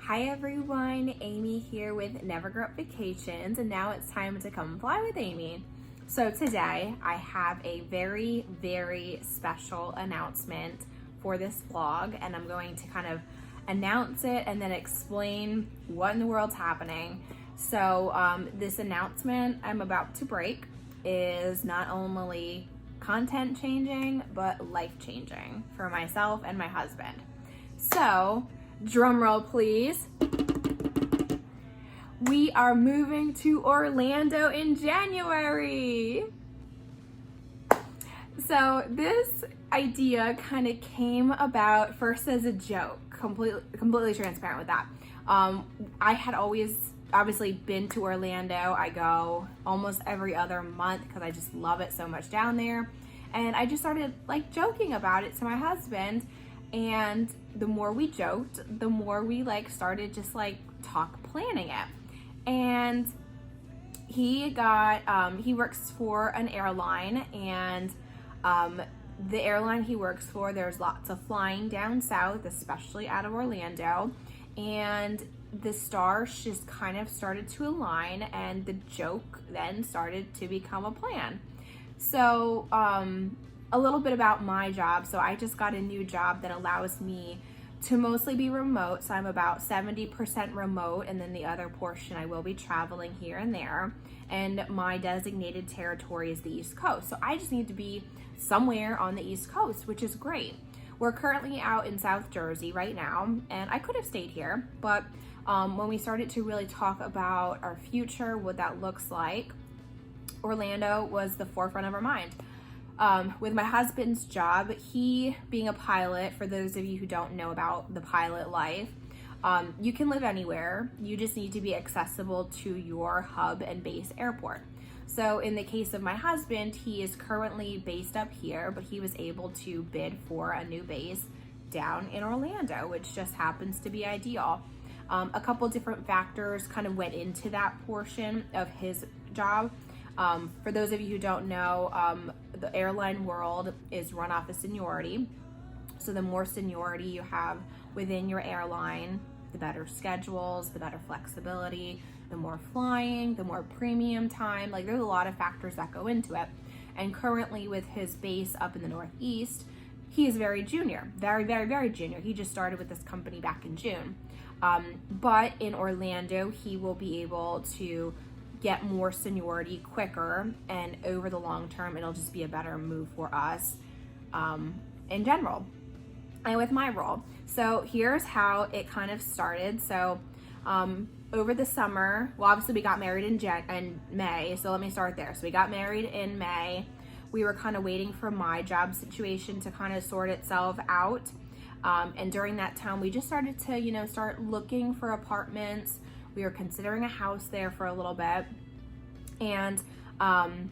Hi everyone, Amy here with Never Grow Up Vacations, and now it's time to come fly with Amy. So today I have a very, very special announcement for this vlog, and I'm going to kind of announce it and then explain what in the world's happening. So this announcement I'm about to break is not only content changing, but life changing for myself and my husband. So, drum roll please. We are moving to Orlando in January. So this idea kind of came about first as a joke, completely transparent with that. I had always obviously been to Orlando. I go almost every other month because I just love it so much down there. And I just started like joking about it to my husband. And the more we joked, the more we started just talk planning it. And he works for an airline, and the airline he works for, there's lots of flying down south, especially out of Orlando. And the stars just kind of started to align, and the joke then started to become a plan. So, a little bit about my job. So I just got a new job that allows me to mostly be remote. So I'm about 70% remote, and then the other portion I will be traveling here and there. And my designated territory is the East Coast. So I just need to be somewhere on the East Coast, which is great. We're currently out in South Jersey right now, and I could have stayed here, but when we started to really talk about our future, what that looks like, Orlando was the forefront of our mind. With my husband's job, he being a pilot, for those of you who don't know about the pilot life, you can live anywhere. You just need to be accessible to your hub and base airport. So in the case of my husband, he is currently based up here, but he was able to bid for a new base down in Orlando, which just happens to be ideal. A couple different factors kind of went into that portion of his job. For those of you who don't know, the airline world is run off of seniority. So the more seniority you have within your airline, the better schedules, the better flexibility, the more flying, the more premium time. There's a lot of factors that go into it. And currently with his base up in the Northeast, he is very junior, very, very, very junior. He just started with this company back in June. But in Orlando, he will be able to get more seniority quicker, and over the long term it'll just be a better move for us in general and with my role. So here's how it kind of started. So over the summer, well, obviously we got married in May, so let me start there. So we got married in May. We were kind of waiting for my job situation to kind of sort itself out, and during that time we just started to start looking for apartments. We were considering a house there for a little bit, and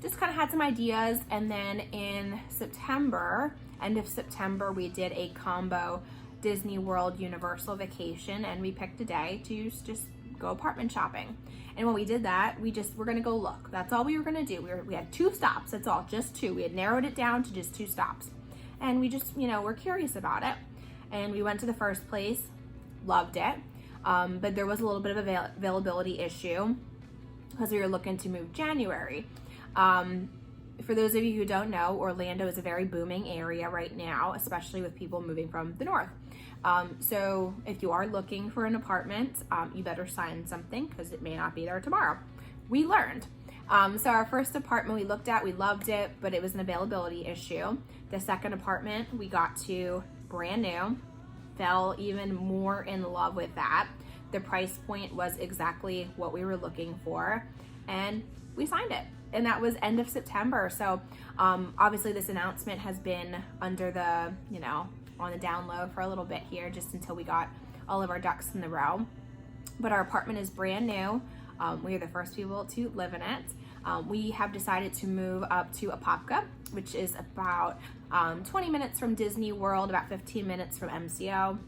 just kind of had some ideas. And then in September, end of September, we did a combo Disney World Universal vacation, and we picked a day to just go apartment shopping. And when we did that, we're gonna go look. That's all we were gonna do. We had 2 stops, that's all, just 2. We had narrowed it down to just 2 stops. And we just, we're curious about it. And we went to the first place, loved it. But there was a little bit of availability issue because we were looking to move January. For those of you who don't know, Orlando is a very booming area right now, especially with people moving from the north. So if you are looking for an apartment, you better sign something because it may not be there tomorrow. We learned. So our first apartment we looked at, we loved it, but it was an availability issue. The second apartment we got to, brand new, fell even more in love with that. The price point was exactly what we were looking for, and we signed it. And that was end of September. So obviously this announcement has been under the, on the down low for a little bit here, just until we got all of our ducks in the row. But our apartment is brand new. We are the first people to live in it. We have decided to move up to Apopka, which is about 20 minutes from Disney World, about 15 minutes from MCO.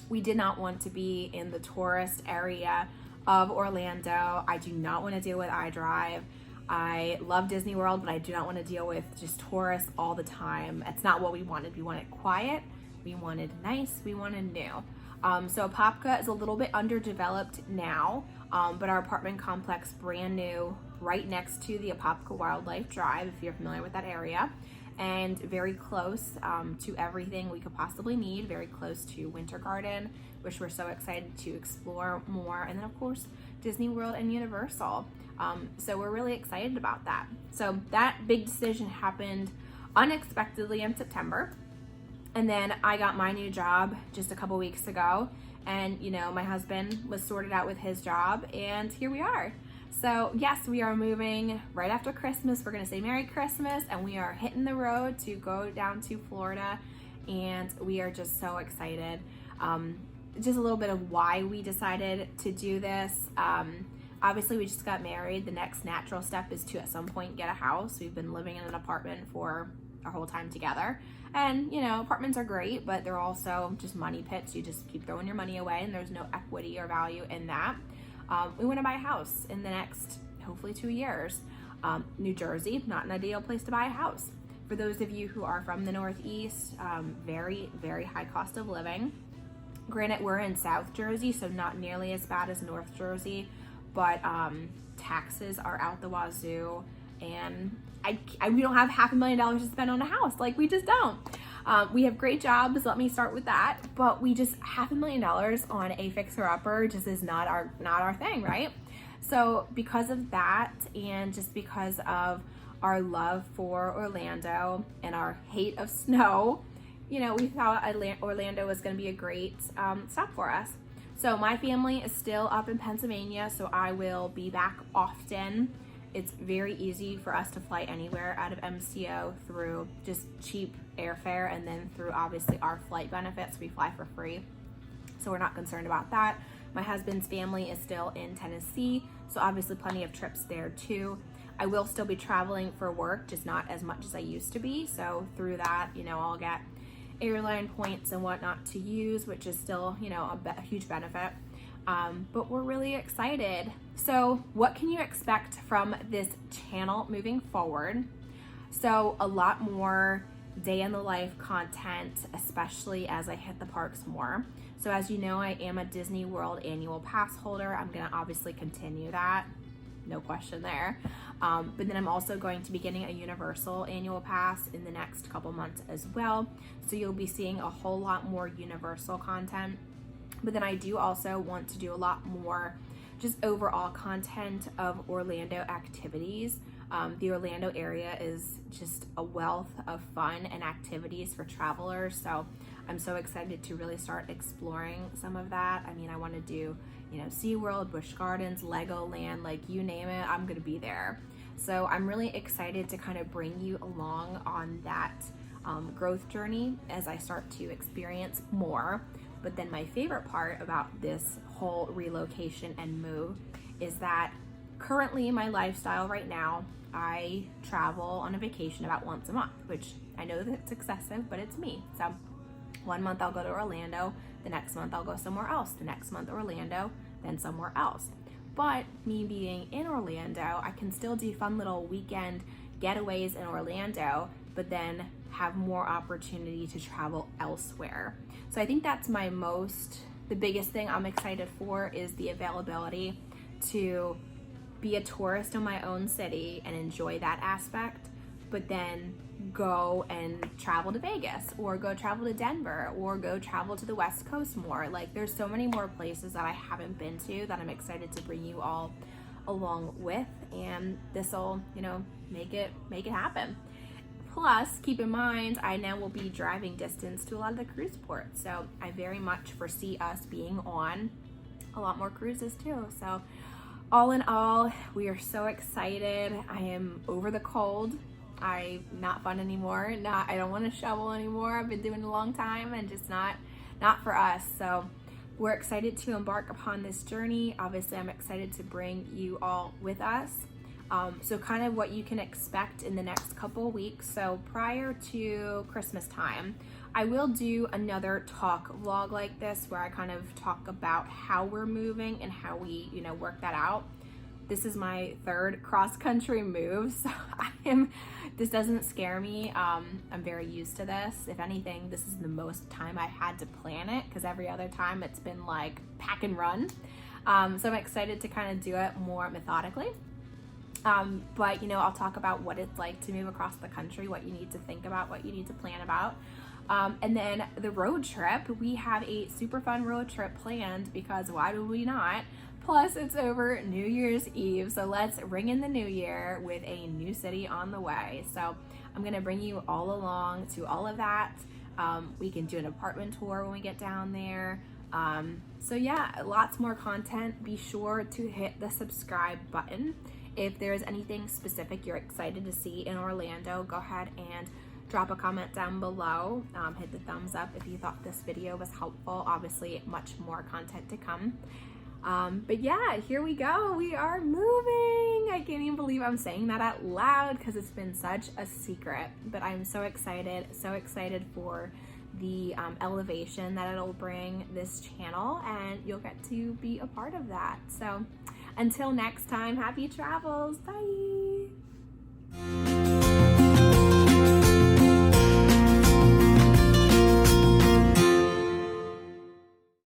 We did not want to be in the tourist area of Orlando. I do not want to deal with iDrive. I love Disney World, but I do not want to deal with just tourists all the time. It's not what we wanted. We wanted quiet. We wanted nice, we wanted new. So Apopka is a little bit underdeveloped now, but our apartment complex, brand new, right next to the Apopka Wildlife Drive, if you're familiar with that area, and very close to everything we could possibly need, very close to Winter Garden, which we're so excited to explore more, and then of course Disney World and Universal. So we're really excited about that. So that big decision happened unexpectedly in September. And then I got my new job just a couple weeks ago, and my husband was sorted out with his job, and here we are. So yes, we are moving right after Christmas. We're gonna say Merry Christmas, and we are hitting the road to go down to Florida, and we are just so excited. Just a little bit of why we decided to do this. Obviously we just got married. The next natural step is to at some point get a house. We've been living in an apartment for our whole time together. And apartments are great, but they're also just money pits. You just keep throwing your money away, and there's no equity or value in that. We want to buy a house in the next, hopefully, 2 years. New Jersey, not an ideal place to buy a house. For those of you who are from the Northeast, very, very high cost of living. Granted, we're in South Jersey, so not nearly as bad as North Jersey, but taxes are out the wazoo, and we don't have $500,000 to spend on a house. Like, we just don't. We have great jobs, let me start with that, but we just $500,000 on a fixer-upper just is not our thing, right? So because of that, and just because of our love for Orlando and our hate of snow, we thought Orlando was going to be a great stop for us. So my family is still up in Pennsylvania, so I will be back often. It's very easy for us to fly anywhere out of MCO through just cheap airfare, and then through obviously our flight benefits, we fly for free. So we're not concerned about that. My husband's family is still in Tennessee, so obviously plenty of trips there too. I will still be traveling for work, just not as much as I used to be. So through that, I'll get airline points and whatnot to use, which is still, a huge benefit. But we're really excited. So what can you expect from this channel moving forward? So a lot more day in the life content, especially as I hit the parks more. So as you know, I am a Disney World annual pass holder. I'm gonna obviously continue that, no question there. But then I'm also going to be getting a Universal annual pass in the next couple months as well. So you'll be seeing a whole lot more Universal content. But then I do also want to do a lot more just overall content of Orlando activities. The Orlando area is just a wealth of fun and activities for travelers. So I'm so excited to really start exploring some of that. I mean, I want to do, SeaWorld, Busch Gardens, Legoland, like you name it, I'm going to be there. So I'm really excited to kind of bring you along on that growth journey as I start to experience more. But then my favorite part about this whole relocation and move is that currently my lifestyle right now, I travel on a vacation about once a month, which I know that it's excessive, but it's me. So 1 month I'll go to Orlando, the next month I'll go somewhere else, the next month Orlando, then somewhere else. But me being in Orlando, I can still do fun little weekend getaways in Orlando, but then have more opportunity to travel elsewhere. So I think that's the biggest thing I'm excited for is the availability to be a tourist in my own city and enjoy that aspect, but then go and travel to Vegas, or go travel to Denver, or go travel to the West Coast more. Like, there's so many more places that I haven't been to that I'm excited to bring you all along with, and this'll, make it happen. Plus, keep in mind, I now will be driving distance to a lot of the cruise ports, so I very much foresee us being on a lot more cruises too. So all in all, we are so excited. I am over the cold. I'm not fun anymore. I don't want to shovel anymore. I've been doing it a long time, and just not for us. So we're excited to embark upon this journey. Obviously, I'm excited to bring you all with us. So kind of what you can expect in the next couple weeks. So prior to Christmas time, I will do another talk vlog like this where I kind of talk about how we're moving and how we, work that out. This is my third cross-country move, so this doesn't scare me. I'm very used to this. If anything, this is the most time I had to plan it, because every other time it's been like pack and run. So I'm excited to kind of do it more methodically. But you know, I'll talk about what it's like to move across the country, what you need to think about, what you need to plan about. And then the road trip, we have a super fun road trip planned, because why would we not? Plus it's over New Year's Eve, so let's ring in the new year with a new city on the way. So I'm gonna bring you all along to all of that. We can do an apartment tour when we get down there. So yeah, lots more content. Be sure to hit the subscribe button. If there's anything specific you're excited to see in Orlando, go ahead and drop a comment down below. Hit the thumbs up if you thought this video was helpful. Obviously, much more content to come. But yeah, here we go. We are moving. I can't even believe I'm saying that out loud, because it's been such a secret. But I'm so excited for the elevation that it'll bring this channel, and you'll get to be a part of that. So until next time, happy travels. Bye.